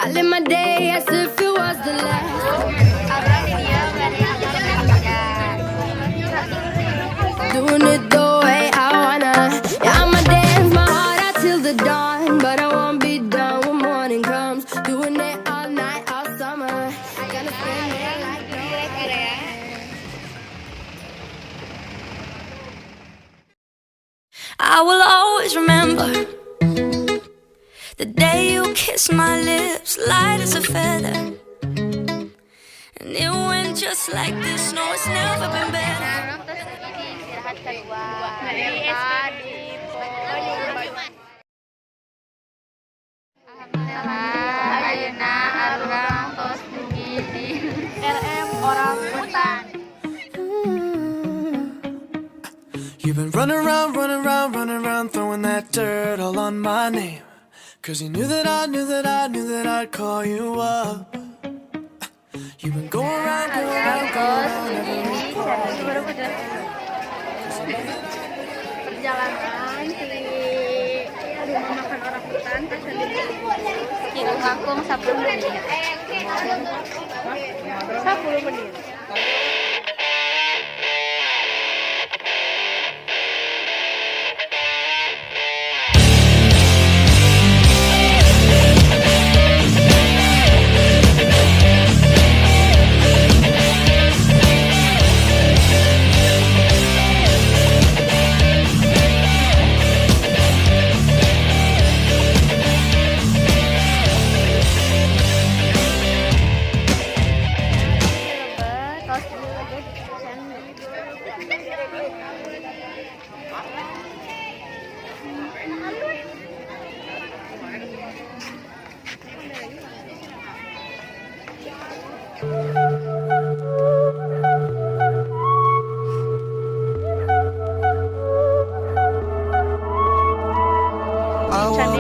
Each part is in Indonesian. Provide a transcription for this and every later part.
I live my day as if it was the last. Doing it the way I wanna. Yeah, I'ma dance my heart out till the dawn, but I won't be done when morning comes. Doing it all night, all summer. Gonna spend it like I will always remember the day you kissed my lips, light as a feather. And it went just like this, no, it's never been better. Ayeuna arurang tos dugi di RM orang hutan. You've been running around, throwing that dirt all on my name. Cause you knew that I'd call you up. You've been going around. Perjalanan di rumah makan orang hutan kira kangkung 10 menit. 10 menit.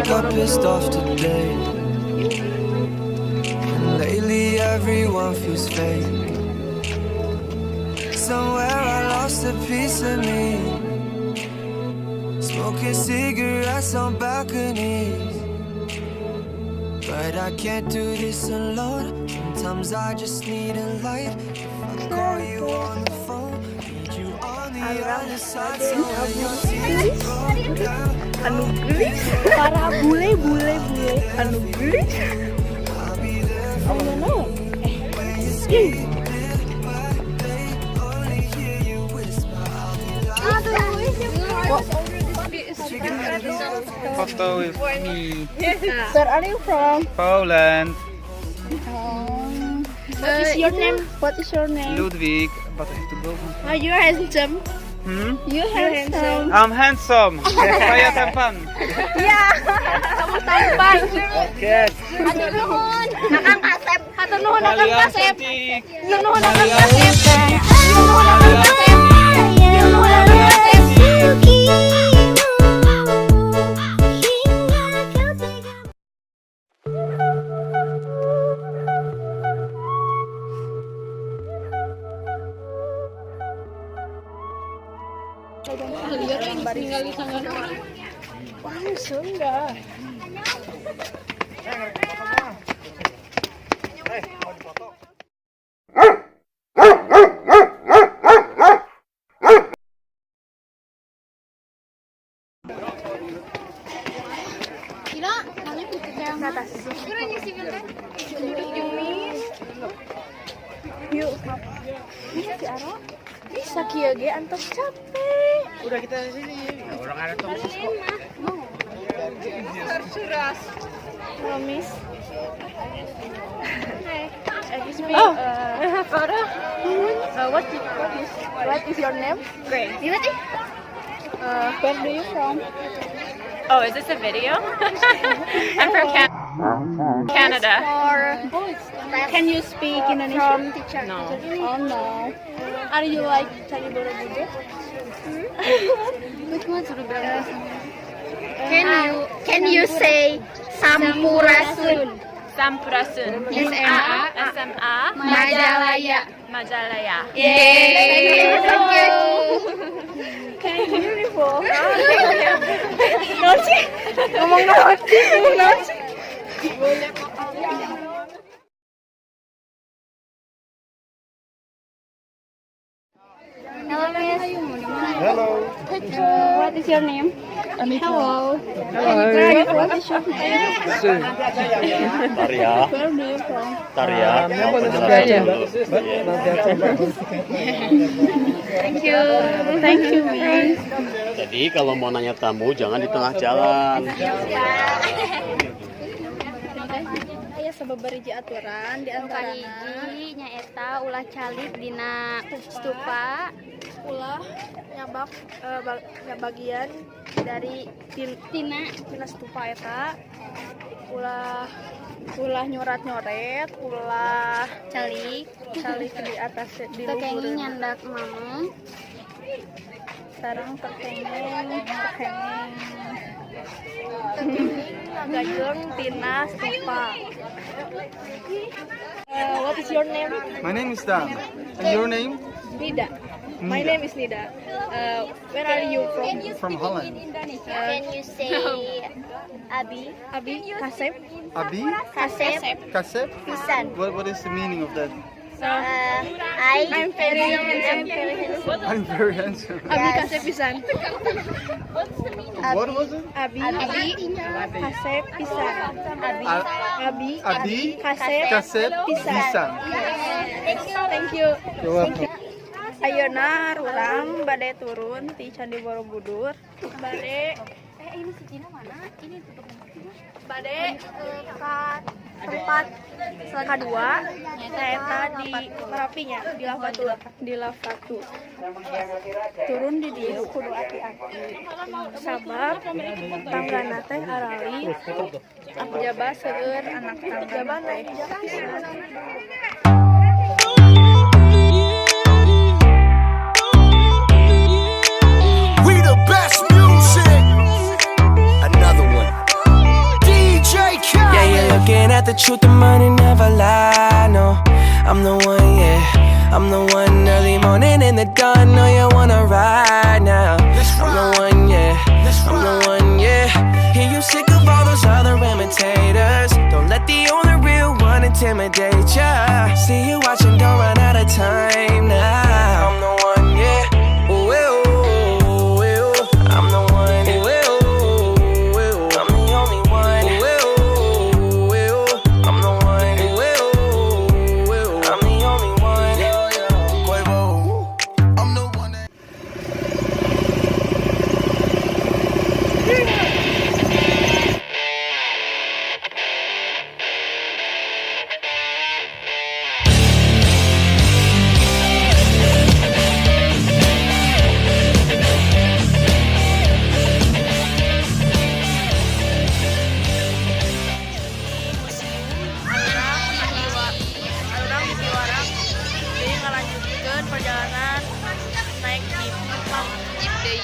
Got pissed off today, and lately everyone feels fake. Somewhere I lost a piece of me, smoking cigarettes on balconies. But I can't do this alone. Sometimes I just need a light. If I call you on the phone, need you on the other side. So when your tears roll down, Anu gelis, para bule anu gelis. Oh no. Photo with me. Where are you from? Poland. What is your name? What is your name? Ludwig. But I have to go. Are you handsome? You handsome. I'm handsome. Saya tampan. Ya, kamu tampan. Yes. Hatur nuhun. Akang kasep. Hatur nuhun akang Kalian kasep. cantik. Hatur nuhun akang kasep. Hatur nuhun akang kasep. Hatur nuhun akang kasep. Orang Sunda. Yuk, bisa si Ara? Bisa kia ge antos capek. Udah kita di sini. Orang ada tuh. Tersuras. Promise. Excuse me. Photo. What is your name? Grace. Where do you from? Oh, is this a video? I'm from Canada. Can you speak Indonesian? No. Oh no. Are you like Cari Borobudur? Can you say Sampurasun? Sampurasun. SMA. SMA. Majalaya. Yay! Thank you. Beautiful. Noci. Ngomong noci. Hello, Miss. Hello. What is your name? Hello. What is your name? Tarya. Where do you from? Tarya. Thank you. Thank you, Miss. Jadi kalau mau nanya tamu jangan di tengah jalan. Aya sababaraha aturan di antara nyaèta ulah calik dina stupa ulah nyabak bagian dari tina stupa eta ulah nyoret ulah calik di atas di luhur nyandak mamang sareng terkengeng ngagajeng tina stupa. What is your name? My name is Dan. And your name? Nida. My name is Nida. Where are you from? From Holland. Can you say Abi? Kasep? Abi? Kasep? Kasep? Pisan. What is the meaning of that? I'm very handsome. I'm very handsome. Abi Kasep Pisan. What was it? Abi Kasep Pisan. Abi Kasep Pisan. Pisan. Thank you. You're welcome. Ayeuna urang bade turun di Candi Borobudur. Bade ini si Cina mana? Ini tutup. Bade ka tempat kedua nyaèta di Merapinya di Lavatu. Turun di dieu kudu hati-hati. Sabab tanggana teh arali jaba seueur anak tangga teh. Best music. Another one. DJ Khaled. Yeah, you're looking at the truth, the money never lie. No, I'm the one, yeah. I'm the one early morning in the dawn. No, you wanna ride now. I'm the one, yeah. I'm the one, yeah. Hear you sick of all those other imitators. Don't let the only real one intimidate ya. See you watching, don't run out of time now. I'm the one, yeah. Ooh, ooh. Perjalanan naik jeep deui.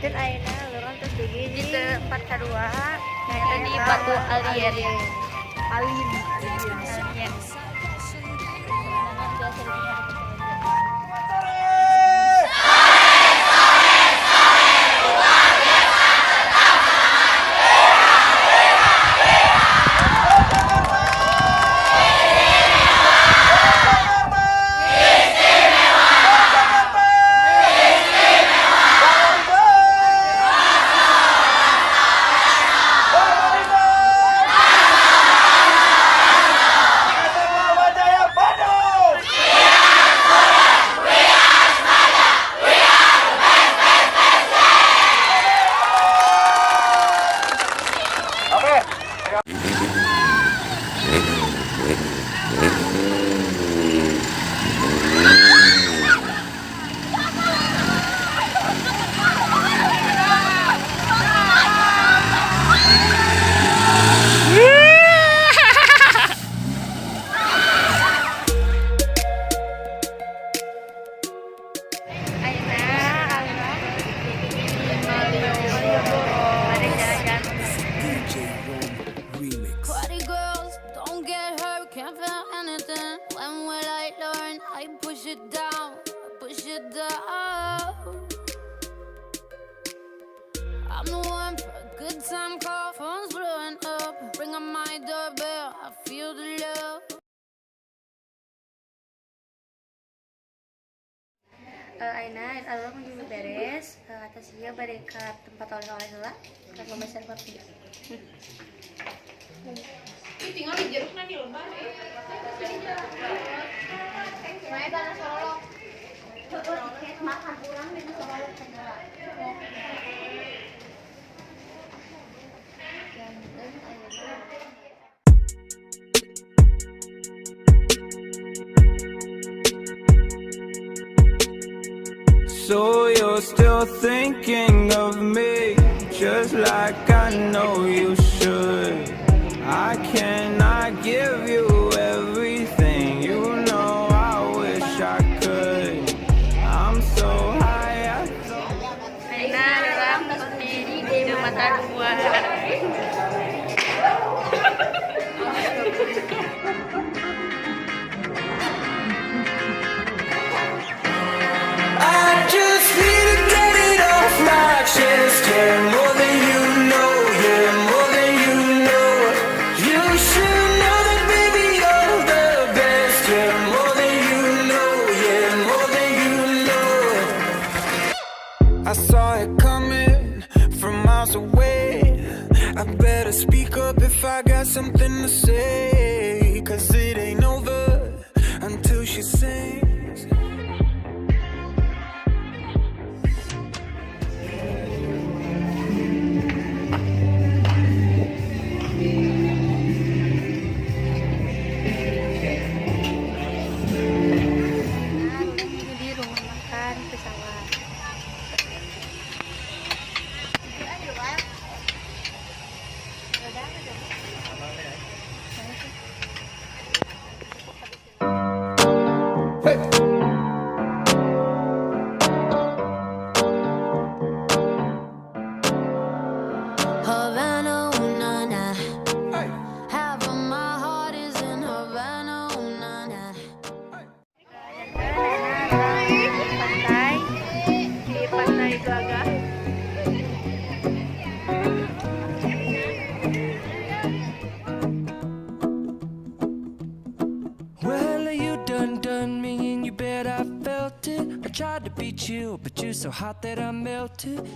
Itu ayeuna leureun terus dugi di tempat kedua nyaèta di Batu Alien. I'm the one for Good time call, phone's blowing up. Ring on my doorbell, I feel the love. Aina, alur menuju beres. Atas ia balik ke tempat oleh-oleh lah. Ke pembesaran papi. Ini tinggal di jeruk nanti lomba. Nyaèta Solo. Tiket makan kurang di Solo segala. So you're still thinking of me, just like I know you should. I cannot give you everything, you know I wish I could. I'm so high, I thought. Aina dalam sendiri di mata dua. I just need to get it off my chest, yeah, more than you know, yeah, more than you know. You should know that, baby, you're the best, yeah, more than you know, yeah, more than you know. I saw it coming from miles away. I better speak up if I got something to say, 'cause it ain't over until she sings. Di rumah makan pesawat. Havana, ooh, na, na. Half of my heart is in Havana, ooh, na, na. Pantai di Pantai Gaga. Well, you done me and you bet I felt it. I tried to beat you, but you're so hot that I melted.